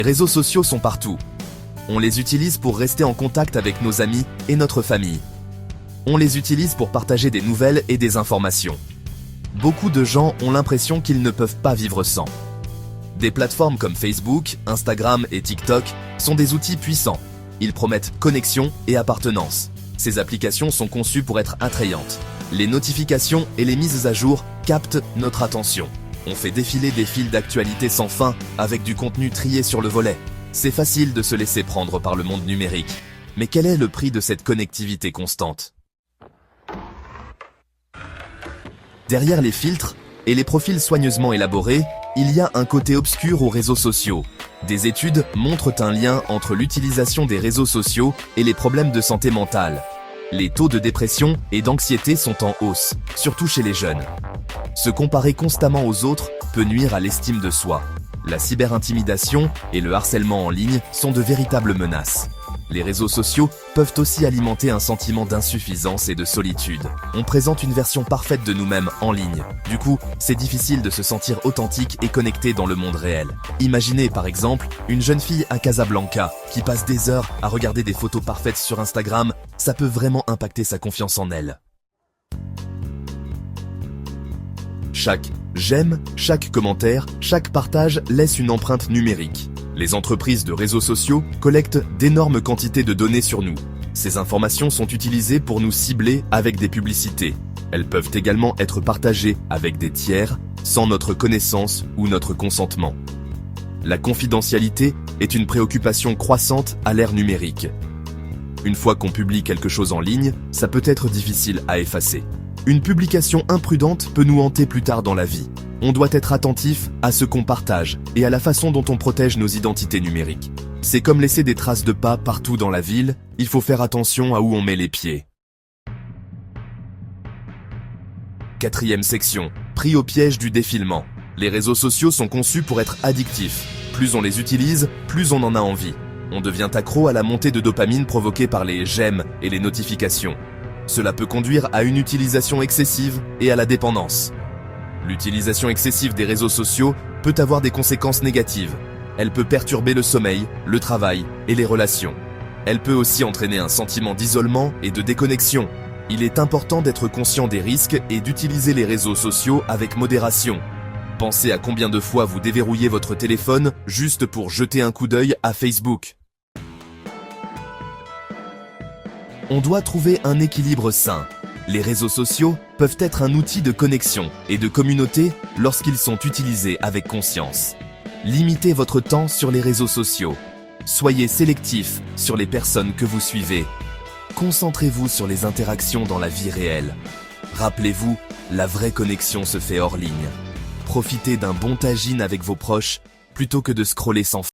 Les réseaux sociaux sont partout. On les utilise pour rester en contact avec nos amis et notre famille. On les utilise pour partager des nouvelles et des informations. Beaucoup de gens ont l'impression qu'ils ne peuvent pas vivre sans. Des plateformes comme Facebook, Instagram et TikTok sont des outils puissants. Ils promettent connexion et appartenance. Ces applications sont conçues pour être attrayantes. Les notifications et les mises à jour captent notre attention. On fait défiler des fils d'actualité sans fin avec du contenu trié sur le volet. C'est facile de se laisser prendre par le monde numérique. Mais quel est le prix de cette connectivité constante ? Derrière les filtres et les profils soigneusement élaborés, il y a un côté obscur aux réseaux sociaux. Des études montrent un lien entre l'utilisation des réseaux sociaux et les problèmes de santé mentale. Les taux de dépression et d'anxiété sont en hausse, surtout chez les jeunes. Se comparer constamment aux autres peut nuire à l'estime de soi. La cyberintimidation et le harcèlement en ligne sont de véritables menaces. Les réseaux sociaux peuvent aussi alimenter un sentiment d'insuffisance et de solitude. On présente une version parfaite de nous-mêmes en ligne. Du coup, c'est difficile de se sentir authentique et connecté dans le monde réel. Imaginez par exemple une jeune fille à Casablanca qui passe des heures à regarder des photos parfaites sur Instagram. Ça peut vraiment impacter sa confiance en elle. Chaque j'aime, chaque commentaire, chaque partage laisse une empreinte numérique. Les entreprises de réseaux sociaux collectent d'énormes quantités de données sur nous. Ces informations sont utilisées pour nous cibler avec des publicités. Elles peuvent également être partagées avec des tiers sans notre connaissance ou notre consentement. La confidentialité est une préoccupation croissante à l'ère numérique. Une fois qu'on publie quelque chose en ligne, ça peut être difficile à effacer. Une publication imprudente peut nous hanter plus tard dans la vie. On doit être attentif à ce qu'on partage et à la façon dont on protège nos identités numériques. C'est comme laisser des traces de pas partout dans la ville, il faut faire attention à où on met les pieds. Quatrième section, pris au piège du défilement. Les réseaux sociaux sont conçus pour être addictifs. Plus on les utilise, plus on en a envie. On devient accro à la montée de dopamine provoquée par les j'aime et les notifications. Cela peut conduire à une utilisation excessive et à la dépendance. L'utilisation excessive des réseaux sociaux peut avoir des conséquences négatives. Elle peut perturber le sommeil, le travail et les relations. Elle peut aussi entraîner un sentiment d'isolement et de déconnexion. Il est important d'être conscient des risques et d'utiliser les réseaux sociaux avec modération. Pensez à combien de fois vous déverrouillez votre téléphone juste pour jeter un coup d'œil à Facebook. On doit trouver un équilibre sain. Les réseaux sociaux peuvent être un outil de connexion et de communauté lorsqu'ils sont utilisés avec conscience. Limitez votre temps sur les réseaux sociaux. Soyez sélectif sur les personnes que vous suivez. Concentrez-vous sur les interactions dans la vie réelle. Rappelez-vous, la vraie connexion se fait hors ligne. Profitez d'un bon tagine avec vos proches plutôt que de scroller sans fin.